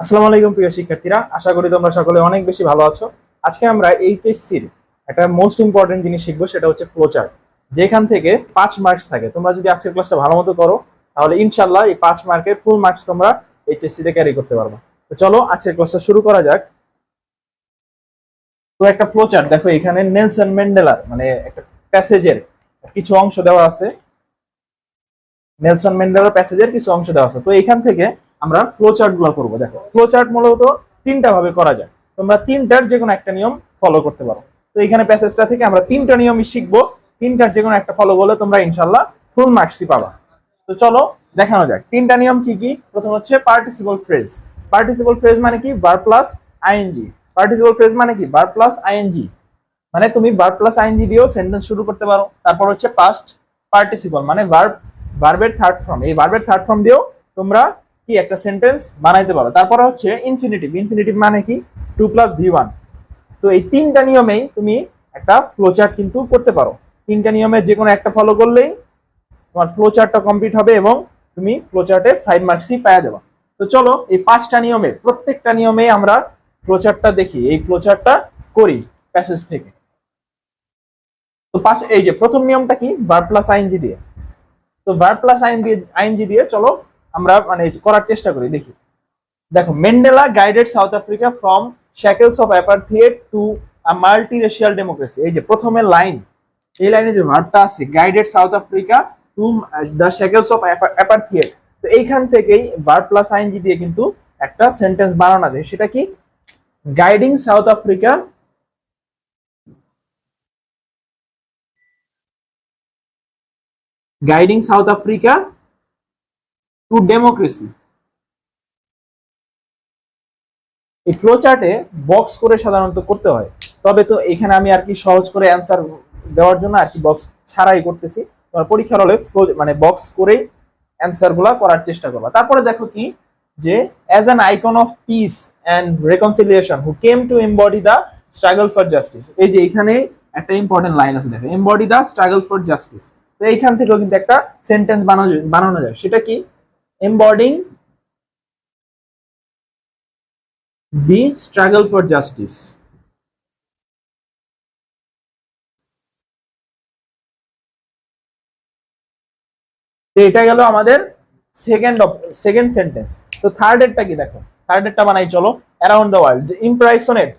আসসালামু আলাইকুম প্রিয় শিক্ষার্থীরা, আশা করি তোমরা সকলে অনেক বেশি ভালো আছো। আজকে আমরা এইচএসসির একটা মোস্ট ইম্পর্টেন্ট জিনিস শিখবো, সেটা হচ্ছে ফ্লোচার্ট। যেখান থেকে 5 মার্কস থাকে। তোমরা যদি আজকের ক্লাসটা ভালো মতো করো, তাহলে ইনশাল্লাহ এই 5 মার্কের ফুল মার্কস তোমরা এইচএসসি তে ক্যারি করতে পারবে। তো চলো আজকের ক্লাসটা শুরু করা যাক। তো একটা ফ্লোচার্ট দেখো, এখানে নেলসন ম্যান্ডেলার মানে একটা প্যাসেজের কিছু অংশ দেওয়া আছে। নেলসন ম্যান্ডেলার প্যাসেজের কিছু অংশ দেওয়া আছে। তো এখান থেকে আমরা ফ্লো চার্ট গুলো করবো। দেখো, ফ্লো চার্ট মূলত তিনটা ভাবে করা যায়। তোমরা তিনটার যে কোনো একটা নিয়ম ফলো করতে পারো। তো এখানে প্যাসেজটা থেকে আমরা তিনটা নিয়মই শিখবো। তিনটার যে কোনো একটা ফলো করলে তোমরা ইনশাল্লাহ ফুল মার্কসই পাবা। তো চলো দেখানো যাক তিনটা নিয়ম কি কি। প্রথম হচ্ছে পার্টিসিপল ফ্রেজ। পার্টিসিপল ফ্রেজ মানে কি? Verb plus ING. Participle phrase মানে কি? Verb plus ING. মানে তুমি ভার্ব প্লাস আইএনজি দিয়েও সেন্টেন্স শুরু করতে পারো। তারপর হচ্ছে পাস্ট পার্টিসিপল মানে ভার্বের থার্ড ফর্ম। এই ভার্বের থার্ড ফর্ম দিয়েও তোমরা কি একটা সেন্টেন্স বানাইতে পারো। তারপর হচ্ছে ইনফিনিটিভ। ইনফিনিটিভ মানে কি? 2+V1। তো এই তিনটা নিয়মেই তুমি একটা ফ্লোচার্ট কিন্তু করতে পারো। তিনটা নিয়মের যে কোনো একটা ফলো করলেই তোমার ফ্লোচার্টটা কমপ্লিট হবে এবং তুমি ফ্লোচার্টে 5 মার্কসই পাওয়া যাবে। তো চলো এই 5টা নিয়মে প্রত্যেকটা নিয়মেই আমরা ফ্লোচার্টটা দেখি, এই ফ্লোচার্টটা করি প্যাসেজ থেকে। তো এই যে প্রথম নিয়মটা কি? ভার্ব প্লাস আইএনজি দিয়ে। তো ভার্ব প্লাস আইএনজি দিয়ে চলো আমরা মানে করার চেষ্টা করি, দেখি। দেখো, Mandela guided South Africa from shackles of apartheid to a multiracial democracy. এই যে প্রথমে লাইন, এই লাইনে যে ভার্বটা আছে, guided South Africa to the shackles of apartheid. তো এইখান থেকেই ভার্ব প্লাস আইএনজি দিয়ে কিন্তু একটা সেন্টেন্স বানানো যায়। সেটা কি? Guiding south Africa, guiding south Africa to democracy. এই ফ্লো চার্টে বক্স করে সাধারণত করতে হয়। তবে তো এখানে আমি আর কি সহজ করে অ্যান্সার দেওয়ার জন্য আর কি বক্স ছাড়াই করতেছি। তোমার পরীক্ষার হলে ফ্লো মানে বক্স করেই অ্যান্সার গুলা করার চেষ্টা করবা। তারপরে দেখো কি, যে as an icon of piece and reconciliation who came to embody the struggle for justice. এই যে এখানে একটা ইম্পর্টেন্ট লাইন আছে, দেখো, embody the struggle for justice. তো এইখান থেকেও কিন্তু একটা সেন্টেন্স বানানো যায়। সেটা কি? Embodying the struggle for justice. তো এটা গেল আমাদের সেকেন্ড সেন্টেন্স। তো থার্ড এরটা কি? দেখো, থার্ড এরটা বানাই চলো। Around the world imprisoned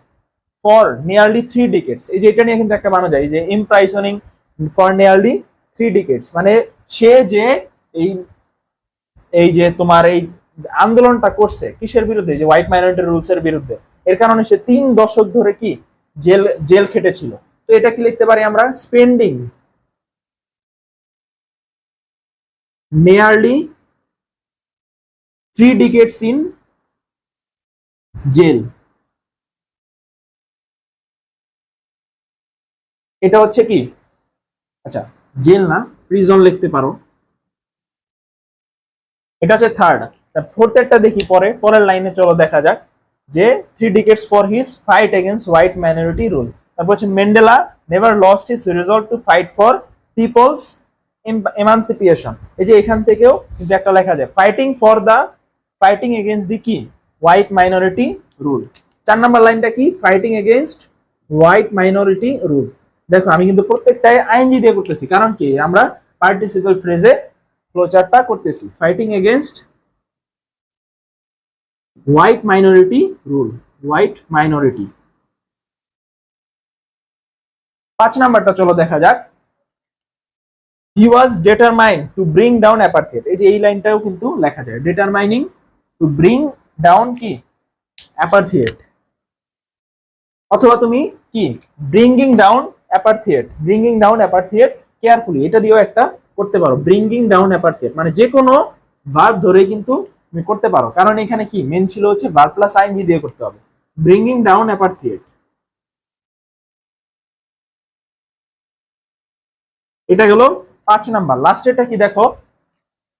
for nearly 3 decades. এই যে এটা নিয়ে কিন্তু একটা বানানো যায়, যে ইমপ্রাইসনিং ফর নিয়ারলি 3 ডিকেটস মানে সে যে এই এই যে তোমার এই আন্দোলনটা করছে কিসের বিরুদ্ধে? যে হোয়াইট মাইনরিটি রুলস এর বিরুদ্ধে। এর কারণে সে 3 দশক ধরে কি জেল জেল খেটেছিল। তো এটা কি লিখতে পারি আমরা? Spending nearly 3 decades in jail. এটা হচ্ছে কি? আচ্ছা, জেল না, প্রিজন লিখতে পারো। এটা হচ্ছে থার্ড। ফোর্থ এরটা দেখি পরের লাইনে চলো দেখা যাক, যে 3 decades for his fight against white minority rule. তারপর হচ্ছে Mandela never lost his resolve to fight for people's emancipation. এই যে এখান থেকেও কিন্তু একটা লেখা যায়, ফাইটিং এগেইনস্ট দি কি? White minority rule. 4 নম্বর লাইনটা কি? Fighting against white minority rule. দেখো, আমি কিন্তু প্রত্যেকটাই আইএনজি দিয়ে করতেছি, কারণ কি আমরা পার্টিসিপল ফ্রেজে ফ্লোচার্টটা করতেছি। Fighting against white minority rule, white minority. 5 নাম্বারটা চলো দেখা যাক। He was determined to bring down apartheid. এই যে এই লাইনটাও কিন্তু লেখা যায়, ডিটারমাইনিং টু ব্রিং ডাউন কি? অ্যাপার্থিয়েড। অথবা তুমি কি? Bringing down apartheid, bringing down apartheid carefully, এটা দিয়েও একটা করতে পারো। ব্রিঙ্গিং ডাউন অ্যাপার্থিয়েড মানে যে কোনো ভার্ব ধরে কিন্তু তুমি করতে পারো, কারণ এখানে কি মেন ছিল হচ্ছে ভার্ব প্লাস আইএনজি দিয়ে করতে হবে। Bringing down apartheid. এটা গেল 5 নাম্বার। লাস্টেরটা কি দেখো,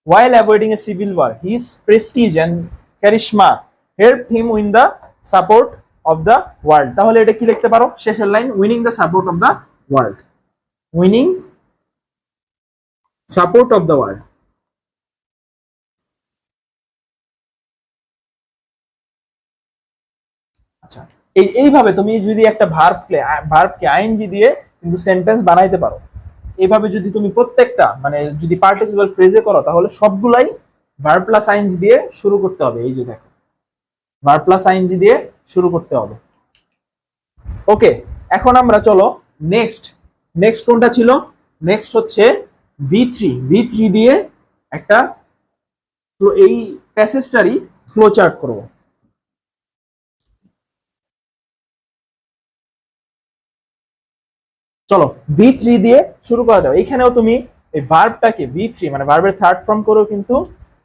while avoiding a civil war his prestige and charisma helped him win the support of the world। তাহলে এটা কি লিখতে পারো? শেষের line, winning the support of the world, winning support of the world. আচ্ছা, এইভাবে তুমি যদি একটা ভার্বকে আইএনজি দিয়ে কিন্তু সেন্টেন্স বানাইতে পারো। এইভাবে যদি তুমি প্রত্যেকটা মানে যদি পার্টিসিপাল ফ্রেজে করো তাহলে সবগুলাই ভার্ব প্লাস আইএনজি দিয়ে শুরু করতে হবে। এই যে দেখো, ভার্ব প্লাস আইএনজি দিয়ে শুরু করতে হবে। ওকে, এখন আমরা চলো নেক্সট। নেক্সট কোনটা ছিল? নেক্সট হচ্ছে ভি থ্রি দিয়ে একটা এই প্যাসেজটারই ফ্লো চার্ট করবো। চলো ভি3 দিয়ে শুরু করা যাবে। এখানেও তুমি এই ভার্বটাকে ভি3 মানে ভার্বের থার্ড ফর্ম করেও কিন্তু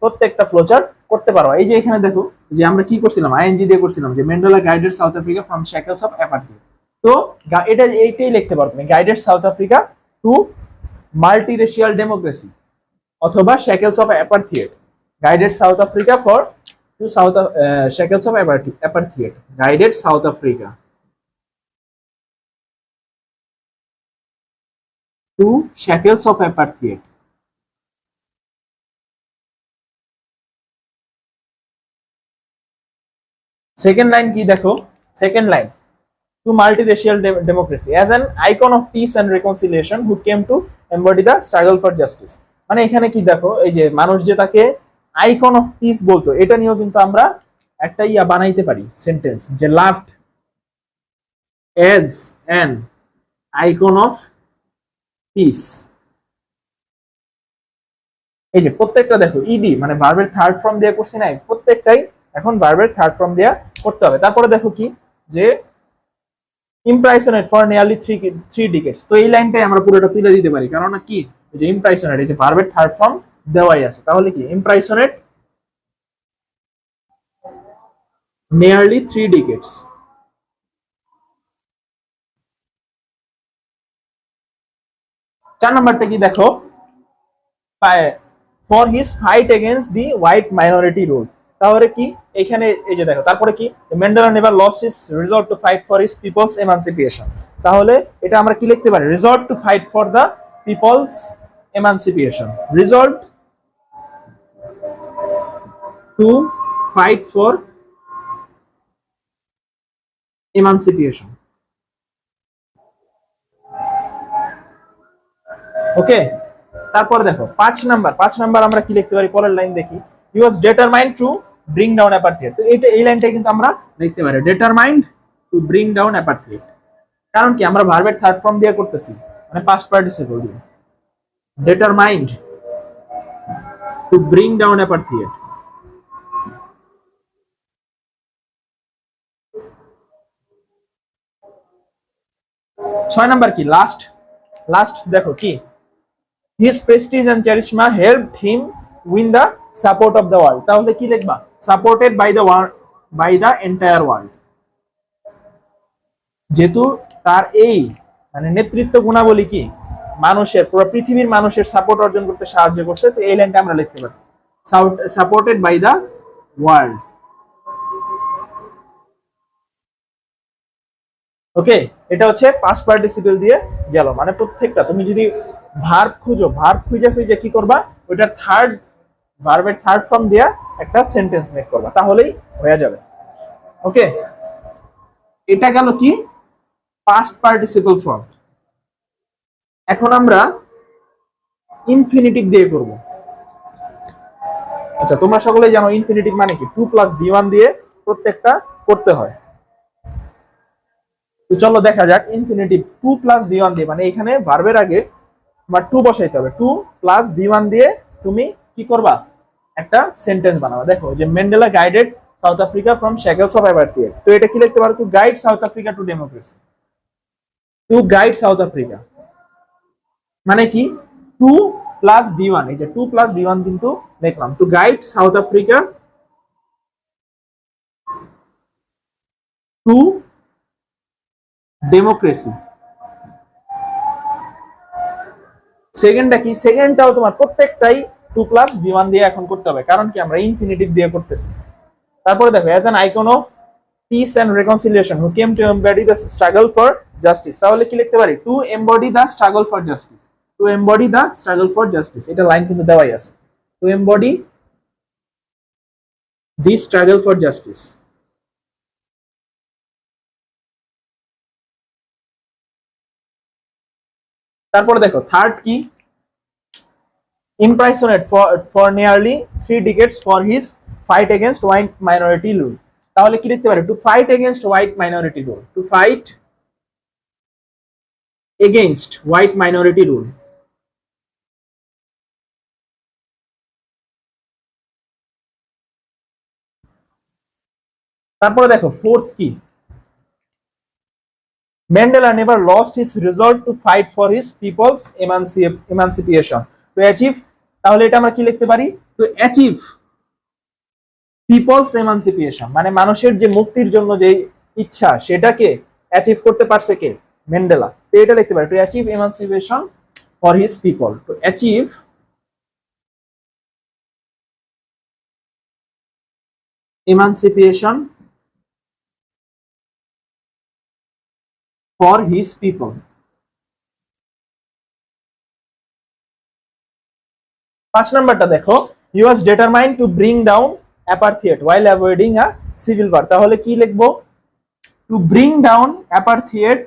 প্রত্যেকটা ফ্লোচার্ট করতে পারো। এই যে এখানে দেখো যে আমরা কি করছিলাম, আইএনজি দিয়ে করছিলাম যে Mandela guided South Africa from shackles of apartheid. তো এইটাই লিখতে পারো তুমি, guided South Africa to multiracial democracy, অথবা shackles of apartheid, guided South Africa for to South shackles of apartheid, guided South Africa to shackles of apartheid. Second line কি দেখো, second line to multiracial democracy as an icon of peace and reconciliation who came to embody the struggle for justice। মানে এখানে কি দেখো, এই যে মানুষ যে তাকে আইকন অফ পিস বলতো, এটা নিয়েও কিন্তু আমরা একটা বানাইতে পারি সেন্টেন্স, যে loved as an icon of peace. এই যে প্রত্যেকটা দেখো ইডি মানে ভার্বের থার্ড ফর্ম দিয়ে করছি না, প্রত্যেকটাই এখন ভার্বের থার্ড ফর্ম দিয়ে করতে হবে। তারপরে দেখো কি যে ইমপ্রাইসনেট ফর নিয়ারলি থ্রি ডিকেডস। তো এই লাইনটাই আমরা পুরোটা তুলে দিতে পারি, কারণ কি যে ইমপ্রাইসনেট এই যে ভার্বের থার্ড ফর্ম দেওয়াই আছে, তাহলে কি ইমপ্রাইসনেট নিয়ারলি থ্রি ডিকেডস। চার নাম্বারটা কি দেখো, for his fight against the white minority rule. তাহলে কি এখানে এই যে দেখো, তারপরে কি Mandela never lost his result to fight for his people's emancipation. তাহলে এটা আমরা কি লিখতে পারি, result to fight for the people's emancipation, result to fight for emancipation. Okay, তারপর দেখো পাঁচ নাম্বার আমরা কি লিখতে পারি, পরের লাইন দেখি, he was determined to bring down apartheid. তো এই লাইনটা কিন্তু আমরা লিখতে পারি determined to bring down apartheid. কারণ কি আমরা ভার্বের থার্ড ফর্ম দিয়ে করতেছি, মানে পাস্ট পার্টিসিপল দিয়ে, determined to bring down apartheid. ছয় নাম্বার কি লাস্ট দেখো কি, his prestige and charisma helped him win the support of the world। তাহলে কি লিখবা, supported by the entire world। যেহেতু তার এই মানে নেতৃত্ব গুণাবলী কি মানুষের পুরো পৃথিবীর মানুষের সাপোর্ট অর্জন করতে সাহায্য করছে, তো এই লাইনটা আমরা লিখতে পারি সাপোর্টেড বাই দ্য ওয়ার্ল্ড। ওকে, এটা হচ্ছে পাস্ট পার্টিসিপল দিয়ে গেল। মানে প্রত্যেকটা তুমি যদি ভার্ব খুঁজে কি করবা, ওইটার ভার্বের থার্ড ফর্ম দিয়া একটা সেন্টেন্স মেক করবা, তাহলেই হয়ে যাবে। ওকে, এটা গেল কি পাস্ট পার্টিসিপল ফর্ম। এখন আমরা ইনফিনিটিভ দিয়ে করব। আচ্ছা, তোমরা সকলেই জানো ইনফিনিটিভ মানে কি, 2+v1 দিয়ে প্রত্যেকটা করতে হয়। তো চলো দেখা যাক ইনফিনিটিভ 2+v1 দিয়ে, মানে এখানে ভার্বের আগে তোমার 2 বসাইতে হবে, 2+v1 দিয়ে তুমি কি করবা, একটা সেন্টেন্স বানাবা। দেখো যে Mandela guided South Africa from shackles of apartheid, তো এটা কি লিখতে পারো, to guide South Africa to democracy. To guide South Africa মানে কি 2+v1, এই যে 2+v1 কিন্তু লিখলাম, to guide South Africa to democracy. সেকেন্ডটা কি, সেকেন্ডটাও তোমার প্রত্যেকটাই 2+v1 দিয়ে এখন করতে হবে, কারণ কি আমরা ইনফিনিটিভ দিয়ে করতেছি। তারপরে দেখো as an icon of peace and reconciliation who came to embody the struggle for justice. তাহলে কি লিখতে পারি, to embody the struggle for justice, to embody the struggle for justice. এটা লাইন কিন্তু দেওয়াই আছে, to embody the struggle for justice. তারপরে দেখো থার্ড কি, imprisoned for nearly 3 decades for his fight against white minority rule. তাহলে কি লিখতে পারি, two fight against white minority rule, two fight against white minority rule. তারপরে দেখো ফোর্থ কি, Mandela never lost his resolve to fight for his people's emancipation. To achieve, তাহলে এটা আমরা কি লিখতে পারি, to achieve people's emancipation, মানে মানুষের যে মুক্তির জন্য যে ইচ্ছা সেটাকে অ্যাচিভ করতে পারছে কে, ম্যান্ডেলা। তো এটা লিখতে পারি, to achieve emancipation for his people, to achieve emancipation for his people. 5 নাম্বারটা দেখো, he was determined to bring down apartheid while avoiding a civil war. তাহলে কি লিখবো, to bring down apartheid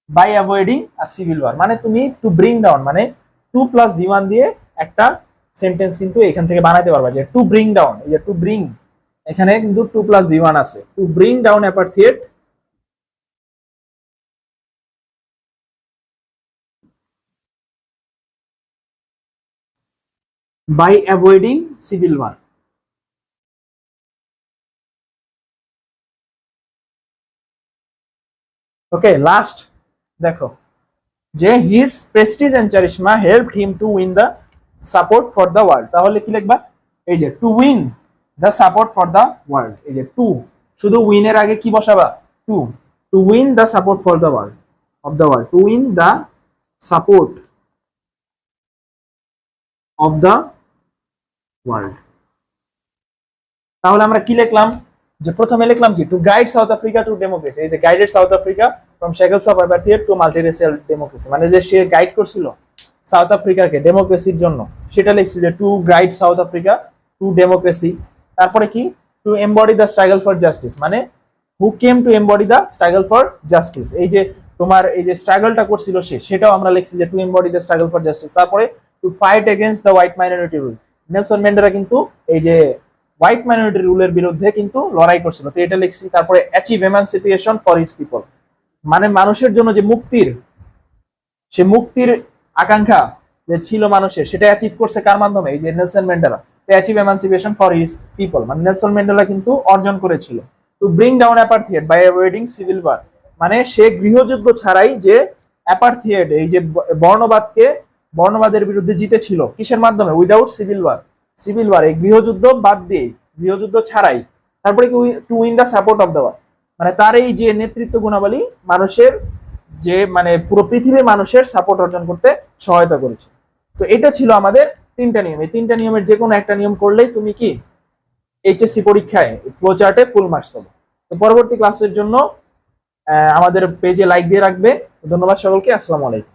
by avoiding a civil war, মানে তুমি to bring down মানে 2 + v1 দিয়ে একটা সেন্টেন্স কিন্তু এখান থেকে বানাইতে পারবা, যে to bring down, এই যে to bring, এখানে কিন্তু 2 + v1 আছে, to bring down apartheid by avoiding civil war. Okay, last দেখো যে his prestige and charisma helped him to win the support for the world. তাহলে কি লিখবা, এই যে to win the support for the world, এই যে টু, শুধু উইনের আগে কি বসাবা, to, to win the support for the world of the world, to win the support of the world. তাহলে আমরা কি লিখলাম, যে প্রথমে লিখলাম কি, to guide South Africa to democracy, এই যে guided South Africa from shackles of apartheid to multiracial democracy, মানে যে সে গাইড করছিল সাউথ আফ্রিকাকে ডেমোক্রেসির জন্য, সেটা লিখছি যে to guide South Africa to democracy. তারপরে কি, to embody the struggle for justice, মানে who came to embody the struggle for justice, এই যে তোমার এই যে স্ট্রাগলটা করছিল সে, সেটাও আমরা লিখছি যে to embody the struggle for justice. তারপরে to fight against the white minority rule, Nelson Mandela কিন্তু এই যে হোয়াইট মাইনরিটি রুলের বিরুদ্ধে কিন্তু লড়াই করছিল, তো এটা লিখছি। তারপরে achieve emancipation for his people, মানে মানুষের জন্য যে মুক্তির, সে মুক্তির আকাঙ্ক্ষা যে ছিল মানুষের, সেটা অ্যাচিভ করছে কার মাধ্যমে, এই যে নেলসন ম্যান্ডেলা। তো achieve emancipation for his people মানে নেলসন ম্যান্ডেলা কিন্তু অর্জন করেছিল। To bring down apartheid by avoiding civil war, মানে সে গৃহযুদ্ধ ছাড়াই যে অ্যাপার্থাইড, এই যে বর্ণবাদের বিরুদ্ধে জিতেছিল, কিসের মাধ্যমে, without civil war, civil war এই গৃহযুদ্ধ বাদ দিয়ে, গৃহযুদ্ধ ছাড়াই। তারপরে কি, to win the support of the world, মানে তার এই যে নেতৃত্ব গুণাবলী মানুষের যে মানে পুরো পৃথিবীর মানুষের সাপোর্ট অর্জন করতে সহায়তা করেছে। তো এটা ছিল আমাদের 3টা নিয়ম, এই 3টা নিয়মের যে কোনো একটা নিয়ম করলেই তুমি কি এইচএসসি পরীক্ষায় ফ্লো চার্টে ফুল মার্কস পাবে। তো পরবর্তী ক্লাসের জন্য আমাদের পেজে লাইক দিয়ে রাখবে। ধন্যবাদ সকলকে, আসসালামু আলাইকুম।